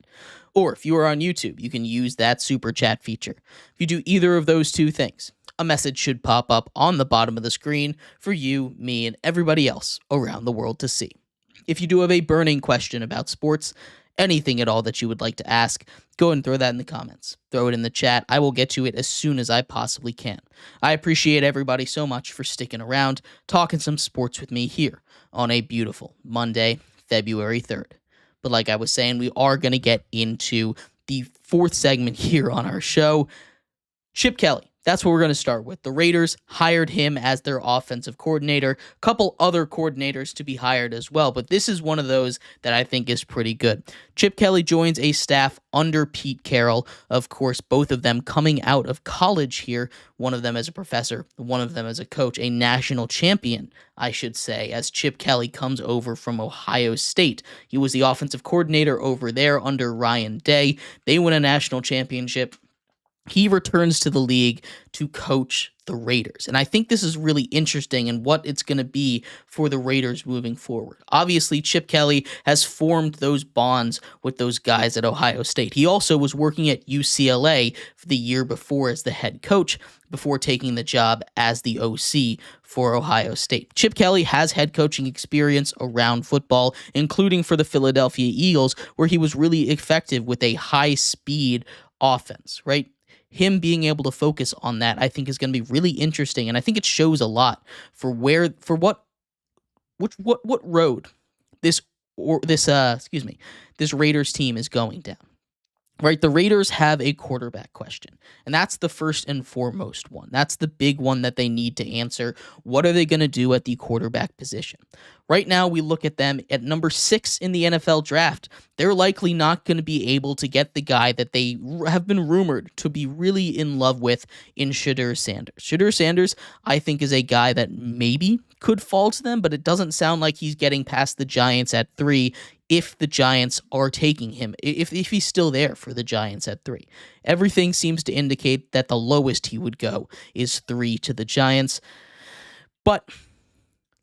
Or if you are on YouTube, you can use that super chat feature. If you do either of those 2 things, a message should pop up on the bottom of the screen for you, me, and everybody else around the world to see. If you do have a burning question about sports, anything at all that you would like to ask, go and throw that in the comments. Throw it in the chat. I will get to it as soon as I possibly can. I appreciate everybody so much for sticking around, talking some sports with me here on a beautiful Monday, February 3rd. But like I was saying, we are going to get into the 4th segment here on our show. Chip Kelly. That's what we're going to start with. The Raiders hired him as their offensive coordinator. A couple other coordinators to be hired as well, but this is one of those that I think is pretty good. Chip Kelly joins a staff under Pete Carroll. Of course, both of them coming out of college here. One of them as a professor, one of them as a coach, a national champion, I should say, as Chip Kelly comes over from Ohio State. He was the offensive coordinator over there under Ryan Day. They win a national championship. he returns to the league to coach the Raiders. And I think this is really interesting and what it's going to be for the Raiders moving forward. Obviously, Chip Kelly has formed those bonds with those guys at Ohio State. He also was working at UCLA for the year before as the head coach before taking the job as the OC for Ohio State. Chip Kelly has head coaching experience around football, including for the Philadelphia Eagles, where he was really effective with a high-speed offense, right? Him being able to focus on that, I think, is going to be really interesting, and I think it shows a lot for what road this Raiders team is going down. Right, the Raiders have a quarterback question, and that's the first and foremost one. That's the big one that they need to answer. What are they going to do at the quarterback position? Right now, we look at them at number 6 in the NFL draft. They're likely not going to be able to get the guy that they have been rumored to be really in love with in Shedeur Sanders. Shedeur Sanders, I think, is a guy that maybe could fall to them, but it doesn't sound like he's getting past the Giants at 3 if the Giants are taking him, if he's still there for the Giants at 3. Everything seems to indicate that the lowest he would go is 3 to the Giants. But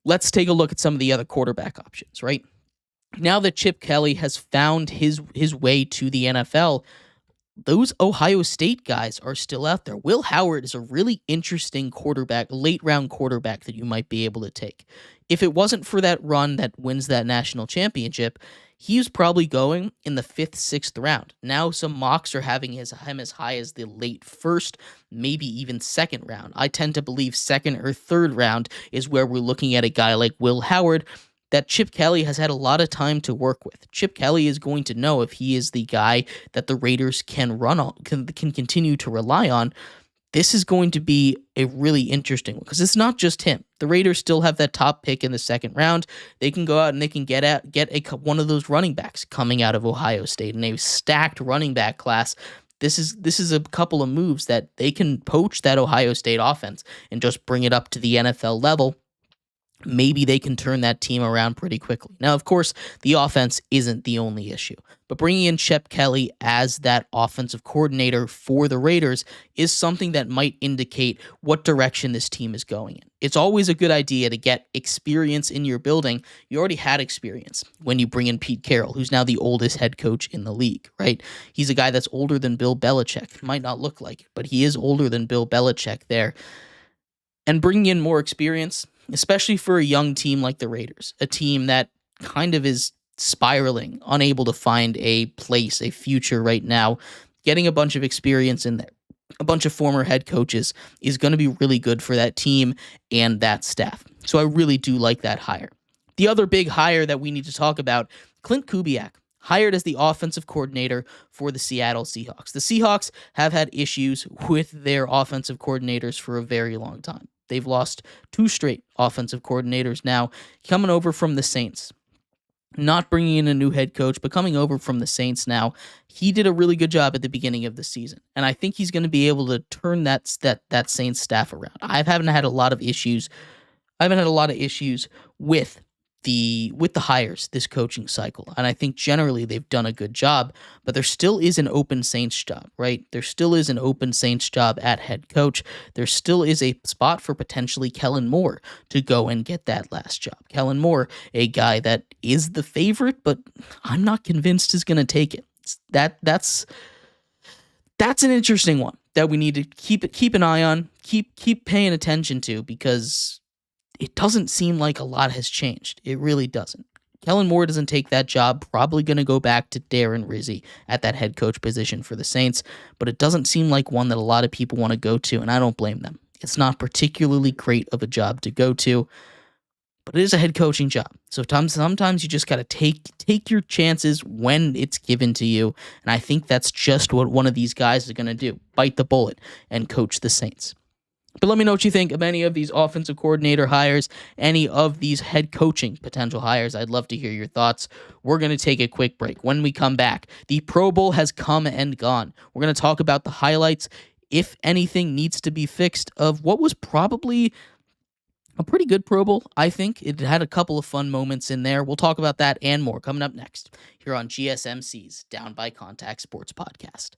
let's take a look at some of the other quarterback options, right? Now that Chip Kelly has found his way to the NFL, those Ohio State guys are still out there. Will Howard is a really interesting quarterback, late-round quarterback that you might be able to take. If it wasn't for that run that wins that national championship, he's probably going in the 5th, 6th round. Now some mocks are having him as high as the late 1st, maybe even 2nd round. I tend to believe 2nd or 3rd round is where we're looking at a guy like Will Howard that Chip Kelly has had a lot of time to work with. Chip Kelly is going to know if he is the guy that the Raiders can run on, can continue to rely on. This is going to be a really interesting one because it's not just him. The Raiders still have that top pick in the 2nd round. They can go out and they can get one of those running backs coming out of Ohio State in a stacked running back class. This is a couple of moves that they can poach that Ohio State offense and just bring it up to the NFL level. Maybe they can turn that team around pretty quickly. Now, of course, the offense isn't the only issue, but bringing in Chip Kelly as that offensive coordinator for the Raiders is something that might indicate what direction this team is going in. It's always a good idea to get experience in your building. You already had experience when you bring in Pete Carroll, who's now the oldest head coach in the league, right? He's a guy that's older than Bill Belichick. Might not look like it, but he is older than Bill Belichick there. And bringing in more experience, especially for a young team like the Raiders, a team that kind of is spiraling, unable to find a place, a future right now, getting a bunch of experience in there, a bunch of former head coaches is going to be really good for that team and that staff. So I really do like that hire. The other big hire that we need to talk about, Clint Kubiak, hired as the offensive coordinator for the Seattle Seahawks. The Seahawks have had issues with their offensive coordinators for a very long time. They've lost 2 straight offensive coordinators now, coming over from the Saints. Not bringing in a new head coach, but coming over from the Saints now. He did a really good job at the beginning of the season, and I think he's going to be able to turn that Saints staff around. I haven't had a lot of issues with the hires this coaching cycle, and I think generally they've done a good job, but there still is an open Saints job, right? There still is an open Saints job at head coach. There still is a spot for potentially Kellen Moore to go and get that last job. Kellen Moore, a guy that is the favorite, but I'm not convinced is going to take it. That's an interesting one that we need to keep an eye on, keep paying attention to, because it doesn't seem like a lot has changed. It really doesn't. Kellen Moore doesn't take that job, probably going to go back to Darren Rizzi at that head coach position for the Saints, but it doesn't seem like one that a lot of people want to go to, and I don't blame them. It's not particularly great of a job to go to, but it is a head coaching job. So sometimes you just got to take your chances when it's given to you, and I think that's just what one of these guys is going to do, bite the bullet and coach the Saints. But let me know what you think of any of these offensive coordinator hires, any of these head coaching potential hires. I'd love to hear your thoughts. We're going to take a quick break. When we come back, the Pro Bowl has come and gone. We're going to talk about the highlights, if anything needs to be fixed, of what was probably a pretty good Pro Bowl, I think. It had a couple of fun moments in there. We'll talk about that and more coming up next here on GSMC's Down by Contact Sports Podcast.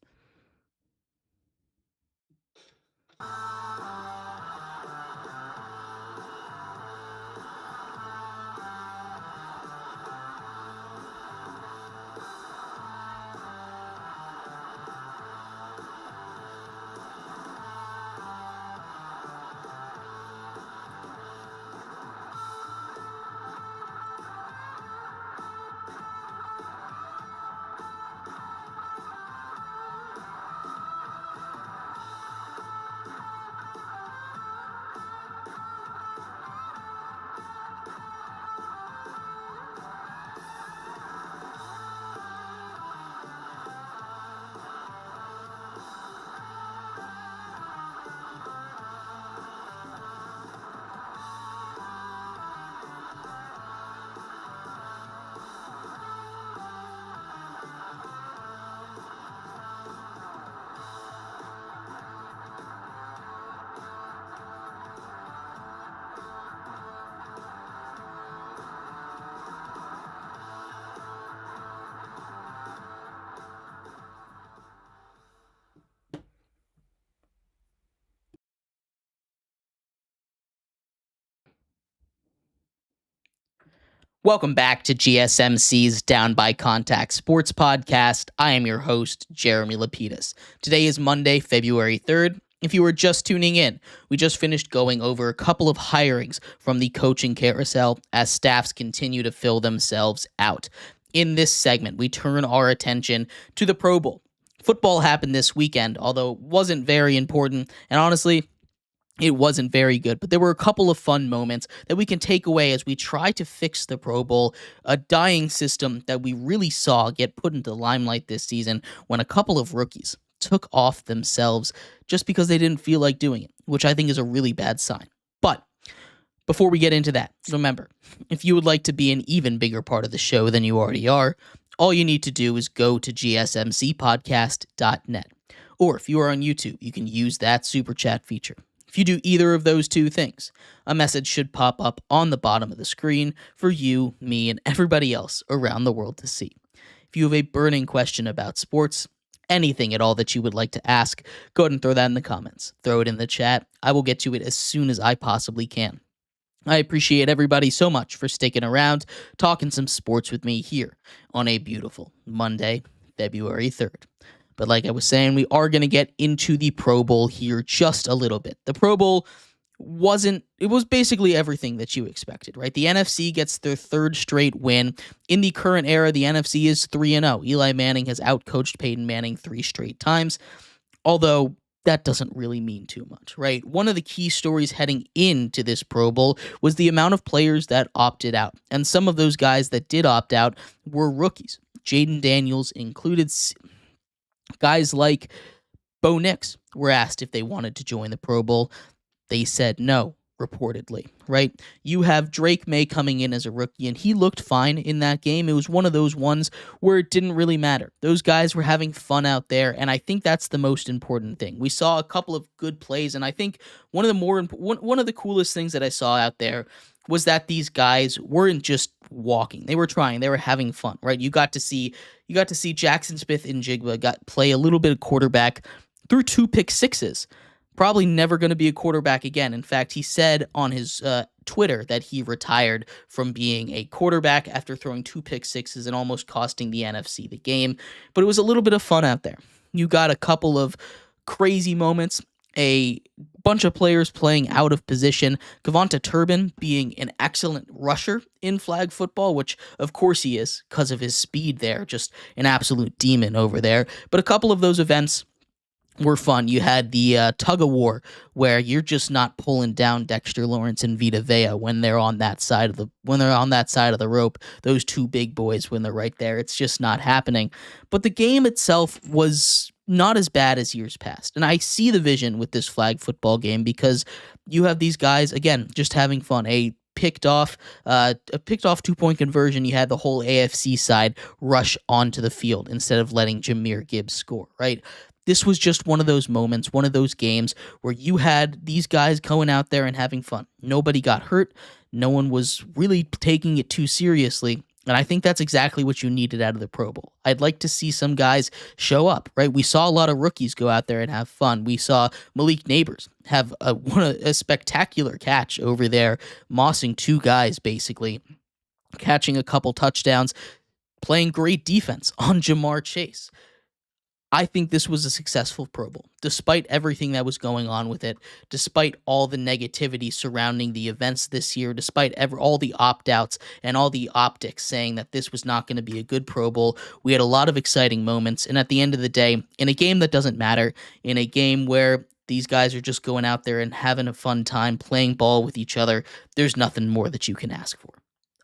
Welcome back to GSMC's Down by Contact Sports Podcast. I am your host, Jeremy Lapidus. Today is Monday, February 3rd. If you were just tuning in, we just finished going over a couple of hirings from the coaching carousel as staffs continue to fill themselves out. In this segment, we turn our attention to the Pro Bowl. Football happened this weekend, although it wasn't very important, and honestly, it wasn't very good, but there were a couple of fun moments that we can take away as we try to fix the Pro Bowl, a dying system that we really saw get put into the limelight this season when a couple of rookies took off themselves just because they didn't feel like doing it, which I think is a really bad sign. But before we get into that, remember, if you would like to be an even bigger part of the show than you already are, all you need to do is go to gsmcpodcast.net. Or if you are on YouTube, you can use that super chat feature. If you do either of those two things, a message should pop up on the bottom of the screen for you, me, and everybody else around the world to see. If you have a burning question about sports, anything at all that you would like to ask, go ahead and throw that in the comments. Throw it in the chat. I will get to it as soon as I possibly can. I appreciate everybody so much for sticking around, talking some sports with me here on a beautiful Monday, February 3rd. But like I was saying, we are going to get into the Pro Bowl here just a little bit. The Pro Bowl was basically everything that you expected, right? The NFC gets their third straight win. In the current era, the NFC is 3-0. Eli Manning has outcoached Peyton Manning 3 straight times, although that doesn't really mean too much, right? One of the key stories heading into this Pro Bowl was the amount of players that opted out. And some of those guys that did opt out were rookies. Jaden Daniels included. Guys like Bo Nix were asked if they wanted to join the Pro Bowl. They said no, reportedly, right? You have Drake May coming in as a rookie, and he looked fine in that game. It was one of those ones where it didn't really matter. Those guys were having fun out there, and I think that's the most important thing. We saw a couple of good plays, and I think one of the coolest things that I saw out there was that these guys weren't just walking. They were trying. They were having fun, right? You got to see Jackson Smith-Njigba play a little bit of quarterback through 2 pick sixes. Probably never going to be a quarterback again. In fact, he said on his Twitter that he retired from being a quarterback after throwing 2 pick sixes and almost costing the NFC the game. But it was a little bit of fun out there. You got a couple of crazy moments, a bunch of players playing out of position, Kevonta Turbin being an excellent rusher in flag football, which of course he is because of his speed there, just an absolute demon over there. But a couple of those events were fun. You had the tug of war where you're just not pulling down Dexter Lawrence and Vita Vea when they're on that side of the rope. Those 2 big boys when they're right there, it's just not happening. But the game itself was not as bad as years past. And I see the vision with this flag football game because you have these guys, again, just having fun. A picked off 2-point conversion, you had the whole AFC side rush onto the field instead of letting Jahmyr Gibbs score, right? This was just one of those moments, one of those games where you had these guys going out there and having fun. Nobody got hurt. No one was really taking it too seriously. And I think that's exactly what you needed out of the Pro Bowl. I'd like to see some guys show up, right? We saw a lot of rookies go out there and have fun. We saw Malik Neighbors have a spectacular catch over there, mossing two guys, basically, catching a couple touchdowns, playing great defense on Jamar Chase. I think this was a successful Pro Bowl, despite everything that was going on with it, despite all the negativity surrounding the events this year, despite all the opt-outs and all the optics saying that this was not going to be a good Pro Bowl. We had a lot of exciting moments, and at the end of the day, in a game that doesn't matter, in a game where these guys are just going out there and having a fun time playing ball with each other, there's nothing more that you can ask for.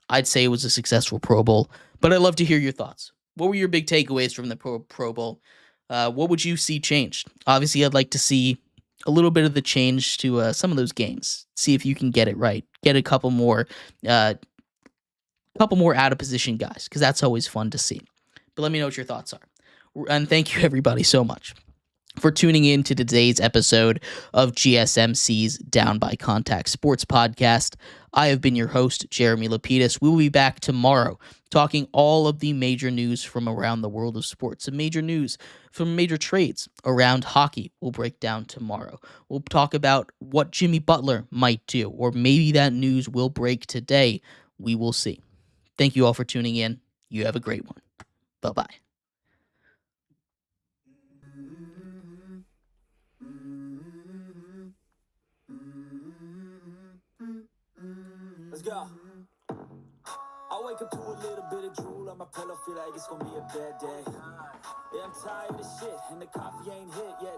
I'd say it was a successful Pro Bowl, but I'd love to hear your thoughts. What were your big takeaways from the Pro Bowl? What would you see changed? Obviously, I'd like to see a little bit of the change to some of those games. See if you can get it right. Get a couple more out of position guys, because that's always fun to see. But let me know what your thoughts are. And thank you, everybody, so much for tuning in to today's episode of GSMC's Down by Contact Sports Podcast. I have been your host, Jeremy Lapidus. We will be back tomorrow talking all of the major news from around the world of sports. Some major news from major trades around hockey we'll break down tomorrow. We'll talk about what Jimmy Butler might do, or maybe that news will break today. We will see. Thank you all for tuning in. You have a great one. Bye-bye. Let's go. I wake up to a little bit of drool on my pillow, feel like it's gonna be a bad day. Yeah, I'm tired of shit, and the coffee ain't hit yet.